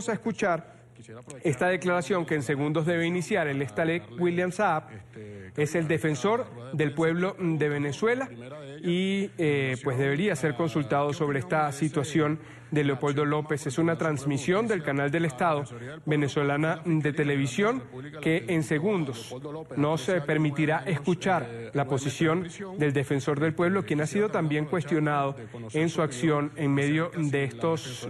vamos a escuchar esta declaración que en segundos debe iniciar el Estalek William Saab. Es el defensor del pueblo de Venezuela y pues debería ser consultado sobre esta situación de Leopoldo López. Es una transmisión del canal del Estado venezolana de televisión que en segundos nos permitirá escuchar la posición del defensor del pueblo, quien ha sido también cuestionado en su acción en medio de estos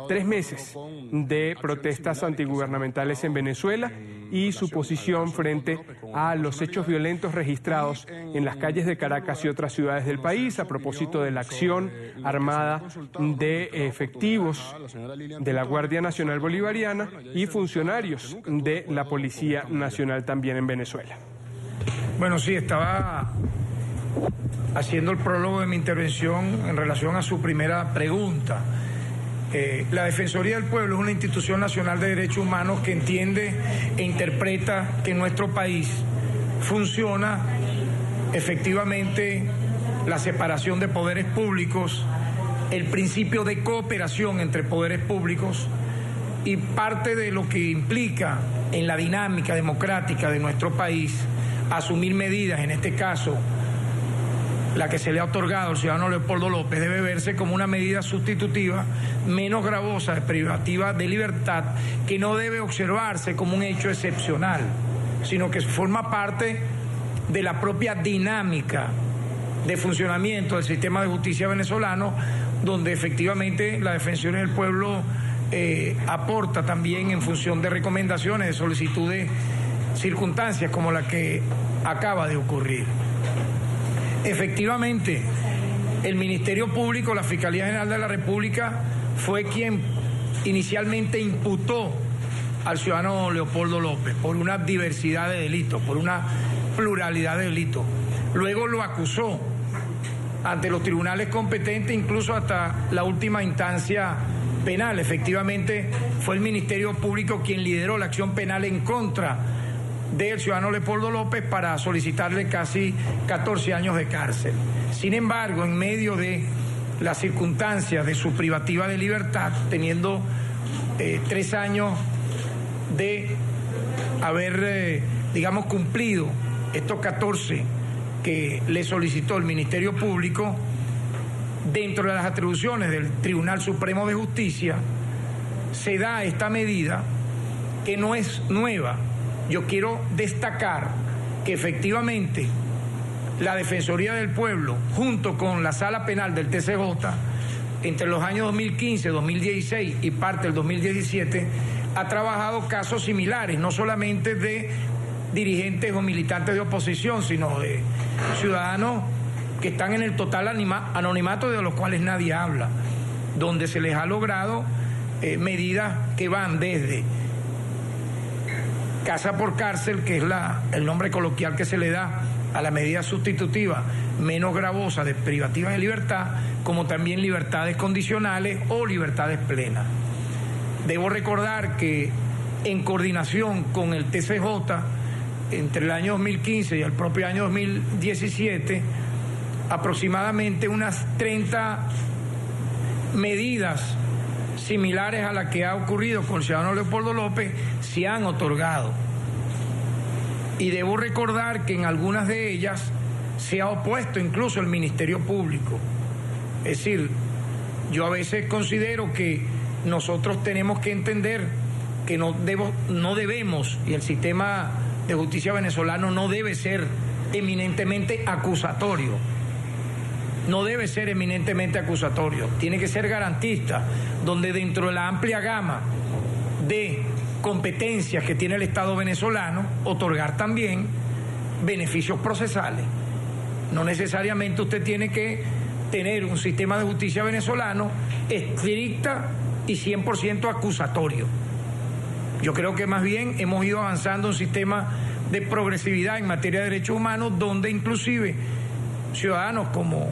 3 meses de protestas antigubernamentales en Venezuela y su posición frente a los hechos violentos registrados en las calles de Caracas y otras ciudades del país a propósito de la acción armada de efectivos de la Guardia Nacional Bolivariana y funcionarios de la Policía Nacional también en Venezuela. Bueno, sí, estaba haciendo el prólogo de mi intervención en relación a su primera pregunta. La Defensoría del Pueblo es una institución nacional de derechos humanos que entiende e interpreta que en nuestro país funciona efectivamente la separación de poderes públicos, el principio de cooperación entre poderes públicos y parte de lo que implica en la dinámica democrática de nuestro país asumir medidas, en este caso la que se le ha otorgado al ciudadano Leopoldo López, debe verse como una medida sustitutiva, menos gravosa, privativa de libertad, que no debe observarse como un hecho excepcional, sino que forma parte de la propia dinámica de funcionamiento del sistema de justicia venezolano, donde efectivamente la Defensoría del Pueblo aporta también en función de recomendaciones, de solicitudes, circunstancias como la que acaba de ocurrir. Efectivamente, el Ministerio Público, la Fiscalía General de la República, fue quien inicialmente imputó al ciudadano Leopoldo López por una diversidad de delitos, por una pluralidad de delitos. Luego lo acusó ante los tribunales competentes, incluso hasta la última instancia penal. Efectivamente, fue el Ministerio Público quien lideró la acción penal en contra del ciudadano Leopoldo López para solicitarle casi 14 años de cárcel. Sin embargo, en medio de las circunstancias de su privativa de libertad, teniendo 3 años de haber, cumplido estos 14 que le solicitó el Ministerio Público, dentro de las atribuciones del Tribunal Supremo de Justicia, se da esta medida que no es nueva. Yo quiero destacar que efectivamente la Defensoría del Pueblo, junto con la Sala Penal del TCJ, entre los años 2015, 2016 y parte del 2017, ha trabajado casos similares, no solamente de dirigentes o militantes de oposición, sino de ciudadanos que están en el total anonimato, de los cuales nadie habla, donde se les ha logrado medidas que van desde casa por cárcel, que es el nombre coloquial que se le da a la medida sustitutiva menos gravosa de privativa de libertad, como también libertades condicionales o libertades plenas. Debo recordar que en coordinación con el TCJ, entre el año 2015 y el propio año 2017, aproximadamente unas 30 medidas similares a la que ha ocurrido con el ciudadano Leopoldo López se han otorgado. Y debo recordar que en algunas de ellas se ha opuesto incluso el Ministerio Público. Es decir, yo a veces considero que nosotros tenemos que entender que no debemos, y el sistema de justicia venezolano no debe ser eminentemente acusatorio. No debe ser eminentemente acusatorio, tiene que ser garantista, donde dentro de la amplia gama de competencias que tiene el Estado venezolano, otorgar también beneficios procesales. No necesariamente usted tiene que tener un sistema de justicia venezolano estricta y 100% acusatorio. Yo creo que más bien hemos ido avanzando un sistema de progresividad en materia de derechos humanos, donde inclusive ciudadanos como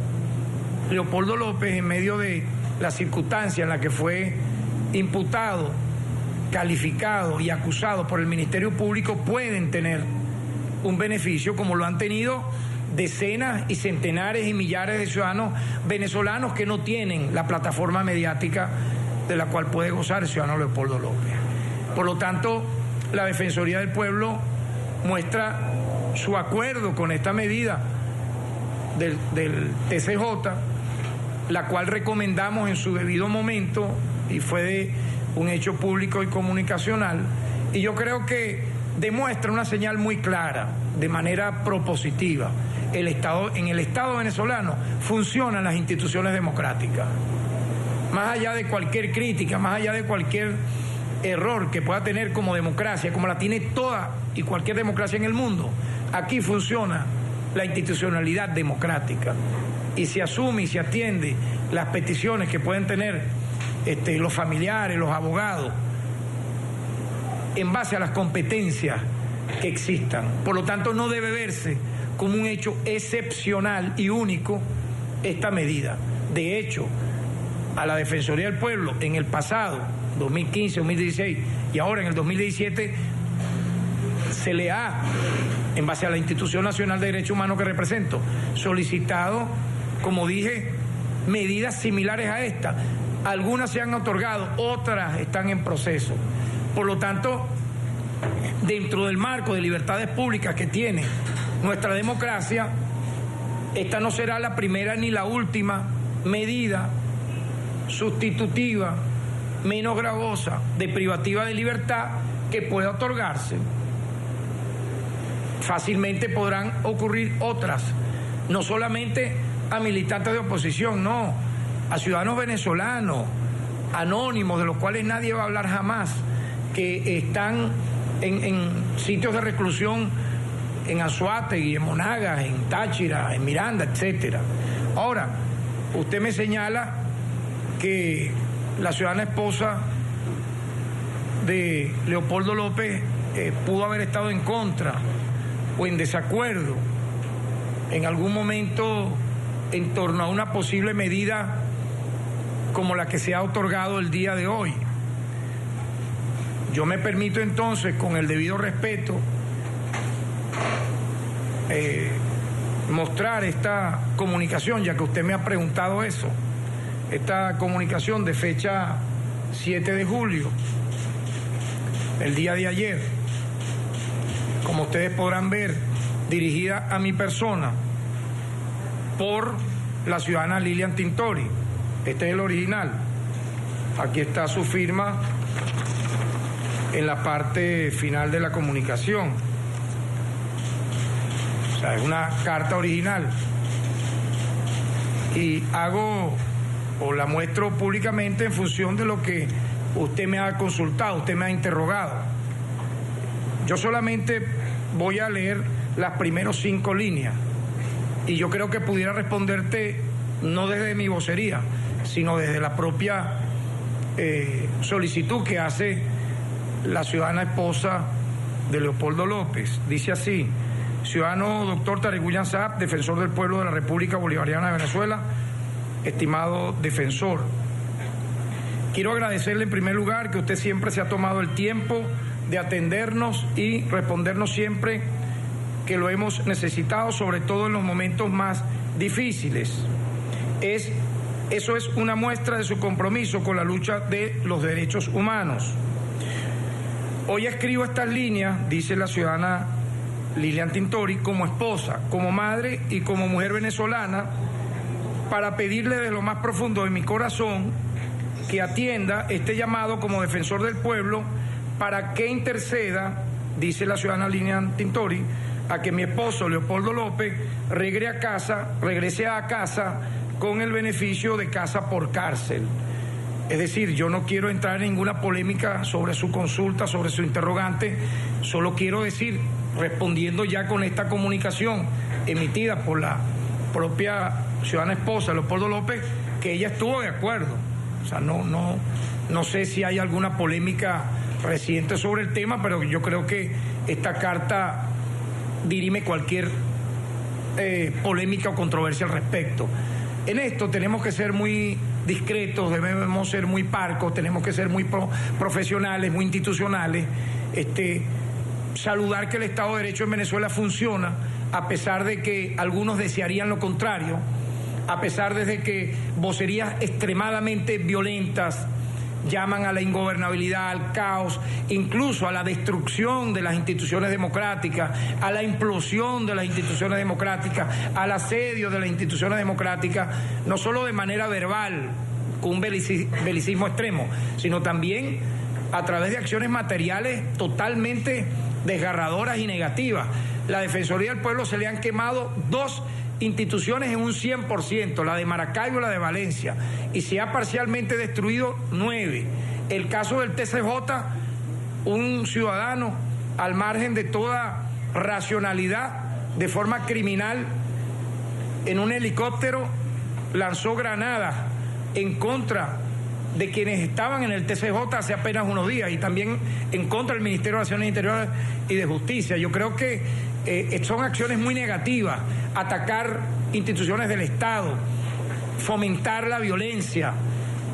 Leopoldo López, en medio de la circunstancia en la que fue imputado, calificado y acusado por el Ministerio Público, pueden tener un beneficio como lo han tenido decenas y centenares y millares de ciudadanos venezolanos que no tienen la plataforma mediática de la cual puede gozar el ciudadano Leopoldo López. Por lo tanto, la Defensoría del Pueblo muestra su acuerdo con esta medida del TCJ, la cual recomendamos en su debido momento y fue de un hecho público y comunicacional, y yo creo que demuestra una señal muy clara, de manera propositiva. En el Estado venezolano funcionan las instituciones democráticas. Más allá de cualquier crítica, más allá de cualquier error que pueda tener como democracia, como la tiene toda y cualquier democracia en el mundo, aquí funciona la institucionalidad democrática y se asume y se atiende las peticiones que pueden tener los familiares, los abogados, en base a las competencias que existan. Por lo tanto, no debe verse como un hecho excepcional y único esta medida. De hecho, a la Defensoría del Pueblo en el pasado, 2015, 2016 y ahora en el 2017, se le ha, en base a la Institución Nacional de Derechos Humanos que represento, solicitado, como dije, medidas similares a esta. Algunas se han otorgado, otras están en proceso. Por lo tanto, dentro del marco de libertades públicas que tiene nuestra democracia, esta no será la primera ni la última medida sustitutiva, menos gravosa, de privativa de libertad que pueda otorgarse. Fácilmente podrán ocurrir otras, no solamente a militantes de oposición, no, a ciudadanos venezolanos, anónimos, de los cuales nadie va a hablar jamás, que están en sitios de reclusión en Anzoátegui, en Monagas, en Táchira, en Miranda, etcétera. Ahora, usted me señala que la ciudadana esposa de Leopoldo López pudo haber estado en contra o en desacuerdo en algún momento en torno a una posible medida como la que se ha otorgado el día de hoy. Yo me permito entonces, con el debido respeto, mostrar esta comunicación, ya que usted me ha preguntado eso, esta comunicación de fecha 7 de julio, el día de ayer, como ustedes podrán ver, dirigida a mi persona por la ciudadana Lilian Tintori. Este es el original. Aquí está su firma en la parte final de la comunicación. O sea, es una carta original. Y hago o la muestro públicamente en función de lo que usted me ha consultado, usted me ha interrogado. Yo solamente voy a leer las primeras 5 líneas y yo creo que pudiera responderte no desde mi vocería, sino desde la propia solicitud que hace la ciudadana esposa de Leopoldo López. Dice así: ciudadano doctor Tarek William Saab, defensor del pueblo de la República Bolivariana de Venezuela, estimado defensor, quiero agradecerle en primer lugar que usted siempre se ha tomado el tiempo de atendernos y respondernos siempre que lo hemos necesitado, sobre todo en los momentos más difíciles. Eso es una muestra de su compromiso con la lucha de los derechos humanos. Hoy escribo estas líneas, dice la ciudadana Lilian Tintori, como esposa, como madre y como mujer venezolana, para pedirle de lo más profundo de mi corazón que atienda este llamado como defensor del pueblo para que interceda, dice la ciudadana Lilian Tintori, a que mi esposo Leopoldo López regrese a casa con el beneficio de casa por cárcel. Es decir, yo no quiero entrar en ninguna polémica sobre su consulta, sobre su interrogante, solo quiero decir, respondiendo ya con esta comunicación emitida por la propia ciudadana esposa Leopoldo López, que ella estuvo de acuerdo. O sea, no sé si hay alguna polémica reciente sobre el tema, pero yo creo que esta carta dirime cualquier polémica o controversia al respecto. En esto tenemos que ser muy discretos, debemos ser muy parcos, tenemos que ser muy profesionales, muy institucionales, saludar que el Estado de Derecho en Venezuela funciona, a pesar de que algunos desearían lo contrario, a pesar de que vocerías extremadamente violentas llaman a la ingobernabilidad, al caos, incluso a la destrucción de las instituciones democráticas, a la implosión de las instituciones democráticas, al asedio de las instituciones democráticas, no solo de manera verbal, con un belicismo extremo, sino también a través de acciones materiales totalmente desgarradoras y negativas. La Defensoría del Pueblo se le han quemado 2 instituciones en un 100%, la de Maracaibo y la de Valencia, y se ha parcialmente destruido 9. El caso del TCJ, un ciudadano al margen de toda racionalidad, de forma criminal, en un helicóptero lanzó granadas en contra de quienes estaban en el TCJ hace apenas unos días, y también en contra del Ministerio de Relaciones Interiores y de Justicia. Yo creo que son acciones muy negativas, atacar instituciones del Estado, fomentar la violencia,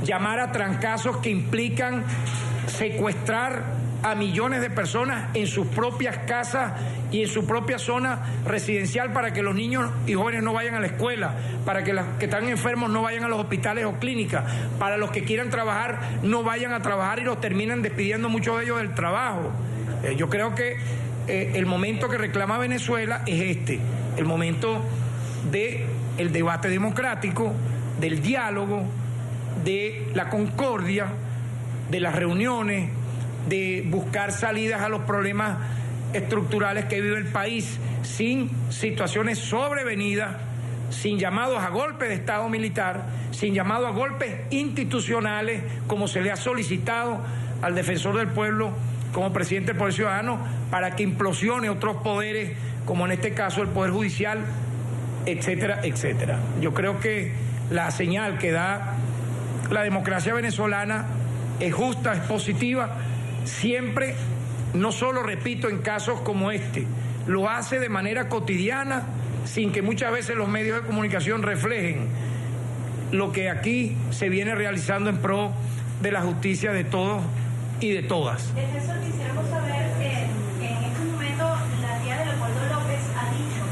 llamar a trancazos que implican secuestrar a millones de personas en sus propias casas y en su propia zona residencial para que los niños y jóvenes no vayan a la escuela, para que los que están enfermos no vayan a los hospitales o clínicas, para los que quieran trabajar no vayan a trabajar y los terminan despidiendo muchos de ellos del trabajo. Yo creo que el momento que reclama Venezuela es el momento del debate democrático, del diálogo, de la concordia, de las reuniones, de buscar salidas a los problemas estructurales que vive el país, sin situaciones sobrevenidas, sin llamados a golpes de Estado militar, sin llamados a golpes institucionales, como se le ha solicitado al defensor del pueblo como presidente del Poder Ciudadano, para que implosione otros poderes, como en este caso el Poder Judicial, etcétera, etcétera. Yo creo que la señal que da la democracia venezolana es justa, es positiva, siempre, no solo, repito, en casos como este, lo hace de manera cotidiana, sin que muchas veces los medios de comunicación reflejen lo que aquí se viene realizando en pro de la justicia de todos y de todas. Defensor, quisiéramos saber, en este momento la tía de Leopoldo López ha dicho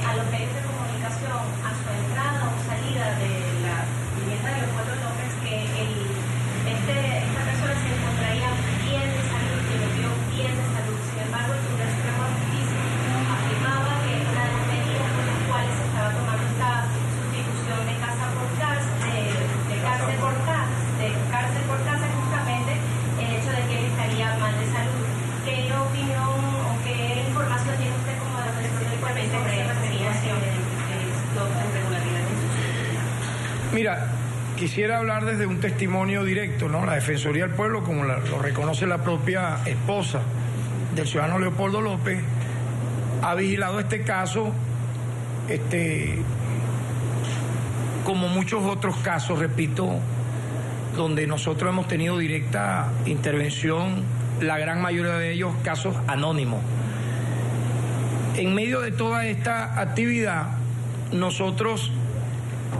a los medios de comunicación, a su entrada o salida de la vivienda de Leopoldo López, que esta persona se encontraría bien de salud, que lo vio bien de salud. Sin embargo, el Tribunal Supremo de Justicia afirmaba que una de las medidas por las cuales se estaba tomando esta sustitución de cárcel por casa, justamente el hecho de que él estaría mal de salud. ¿Qué opinión o qué información tiene usted como defensor del pueblo sobre esta situación de irregularidades en su vida? Mira, quisiera hablar desde un testimonio directo, ¿no? La Defensoría del Pueblo, como lo reconoce la propia esposa del ciudadano Leopoldo López, ha vigilado este caso, como muchos otros casos, repito, donde nosotros hemos tenido directa intervención, la gran mayoría de ellos casos anónimos. En medio de toda esta actividad, nosotros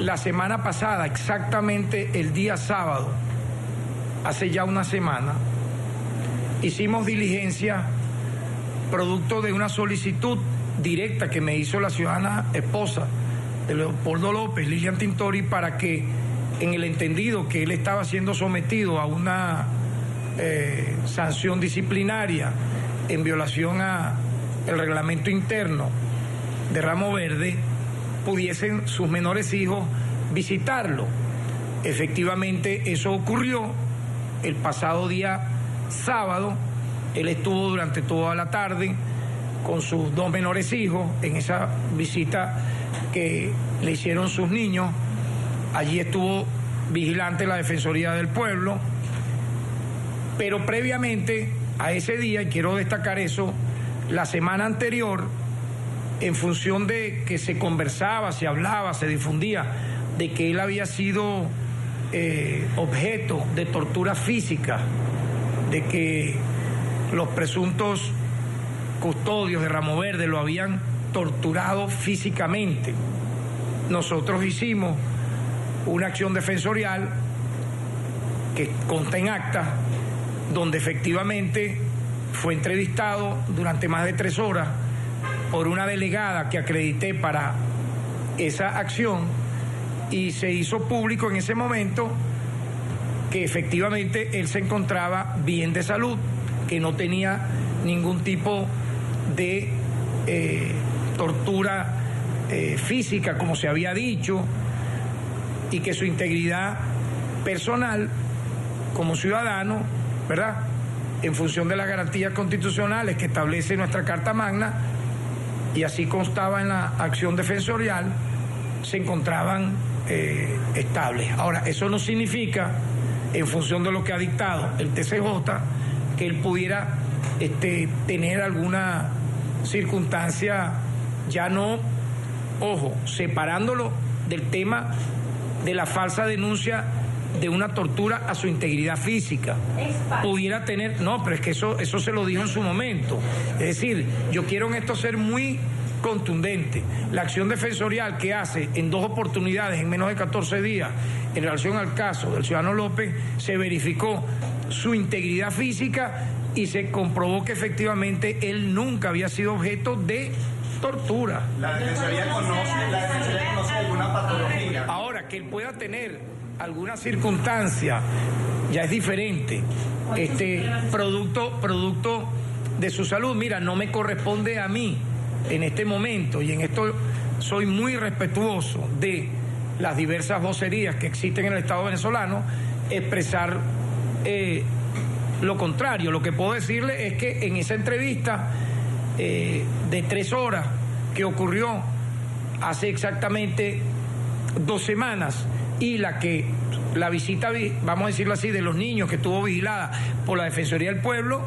la semana pasada, exactamente el día sábado, hace ya una semana, hicimos diligencia producto de una solicitud directa que me hizo la ciudadana esposa de Leopoldo López, Lilian Tintori, para que, en el entendido que él estaba siendo sometido a una sanción disciplinaria en violación a el reglamento interno de Ramo Verde, pudiesen sus menores hijos visitarlo. Efectivamente, eso ocurrió el pasado día sábado. Él estuvo durante toda la tarde con sus 2 menores hijos en esa visita que le hicieron sus niños. Allí estuvo vigilante la Defensoría del Pueblo, pero previamente a ese día, y quiero destacar eso, la semana anterior, en función de que se conversaba, se hablaba, se difundía de que él había sido objeto de tortura física, de que los presuntos custodios de Ramo Verde lo habían torturado físicamente. Nosotros hicimos una acción defensorial que consta en acta, donde efectivamente fue entrevistado durante más de 3 horas por una delegada que acredité para esa acción, y se hizo público en ese momento que efectivamente él se encontraba bien de salud, que no tenía ningún tipo de tortura física, como se había dicho, y que su integridad personal como ciudadano, ¿verdad?, en función de las garantías constitucionales que establece nuestra Carta Magna, y así constaba en la acción defensorial, se encontraban estables. Ahora, eso no significa, en función de lo que ha dictado el TCJ, que él pudiera tener alguna circunstancia, ya no, ojo, separándolo del tema de la falsa denuncia de una tortura a su integridad física. Pudiera tener, no, pero es que eso se lo dijo en su momento. Es decir, yo quiero en esto ser muy contundente. La acción defensorial que hace en 2 oportunidades en menos de 14 días en relación al caso del ciudadano López, se verificó su integridad física y se comprobó que efectivamente él nunca había sido objeto de tortura. La Defensoría conoce alguna patología. Ahora, que él pueda tener alguna circunstancia ya es diferente, producto de su salud. Mira, no me corresponde a mí en este momento, y en esto soy muy respetuoso de las diversas vocerías que existen en el Estado venezolano, expresar lo contrario. Lo que puedo decirle es que en esa entrevista de 3 horas que ocurrió hace exactamente 2 semanas, y la visita, vamos a decirlo así, de los niños que estuvo vigilada por la Defensoría del Pueblo,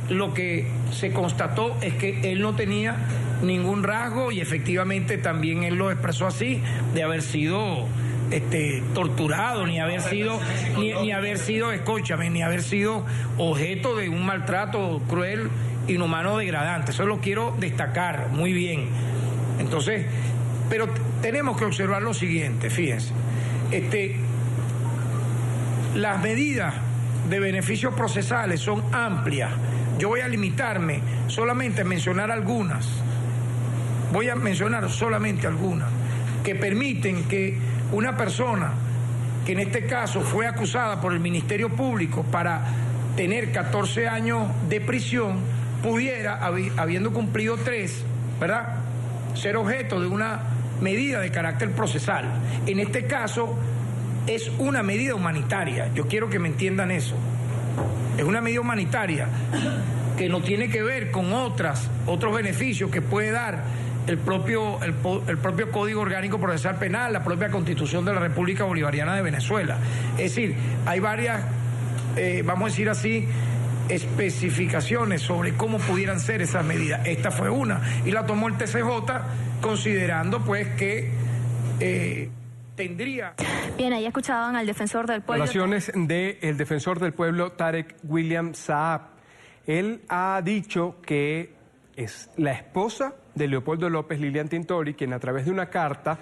lo que se constató es que él no tenía ningún rasgo, y efectivamente también él lo expresó así, de haber sido torturado, ni haber sido, escúchame, ni haber sido objeto de un maltrato cruel, inhumano, degradante. Eso lo quiero destacar muy bien. Entonces, pero tenemos que observar lo siguiente, fíjense. Las medidas de beneficios procesales son amplias. Yo voy a limitarme solamente a mencionar algunas. Voy a mencionar solamente algunas que permiten que una persona que en este caso fue acusada por el Ministerio Público para tener 14 años de prisión, pudiera, habiendo cumplido 3, ¿verdad?, ser objeto de una medida de carácter procesal. En este caso es una medida humanitaria. Yo quiero que me entiendan eso. Es una medida humanitaria que no tiene que ver con otros beneficios que puede dar el propio Código Orgánico Procesal Penal, la propia Constitución de la República Bolivariana de Venezuela. Es decir, hay varias, vamos a decir así, especificaciones sobre cómo pudieran ser esas medidas. Esta fue una, y la tomó el TCJ considerando pues que tendría... Bien, ahí escuchaban al defensor del pueblo. Declaraciones del defensor del pueblo, Tarek William Saab. Él ha dicho que es la esposa de Leopoldo López, Lilian Tintori, quien a través de una carta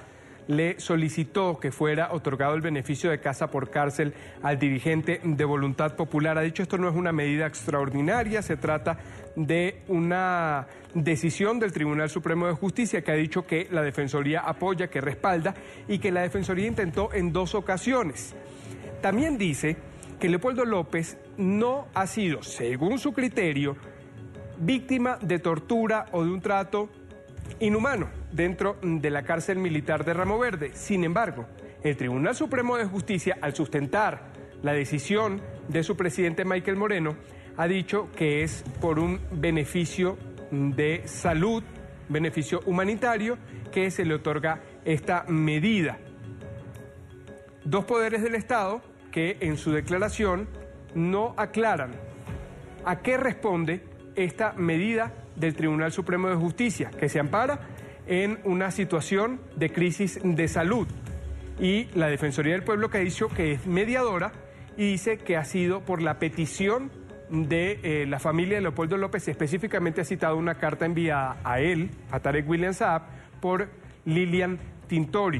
le solicitó que fuera otorgado el beneficio de casa por cárcel al dirigente de Voluntad Popular. Ha dicho, esto no es una medida extraordinaria, se trata de una decisión del Tribunal Supremo de Justicia, que ha dicho que la Defensoría apoya, que respalda, y que la Defensoría intentó en 2 ocasiones. También dice que Leopoldo López no ha sido, según su criterio, víctima de tortura o de un trato inhumano dentro de la cárcel militar de Ramo Verde. Sin embargo, el Tribunal Supremo de Justicia, al sustentar la decisión de su presidente Michael Moreno, ha dicho que es por un beneficio de salud, beneficio humanitario, que se le otorga esta medida. 2 poderes del Estado que en su declaración no aclaran a qué responde esta medida del Tribunal Supremo de Justicia, que se ampara en una situación de crisis de salud, y la Defensoría del Pueblo, que ha dicho que es mediadora, y dice que ha sido por la petición de la familia de Leopoldo López. Específicamente ha citado una carta enviada a él, a Tarek William Saab, por Lilian Tintori.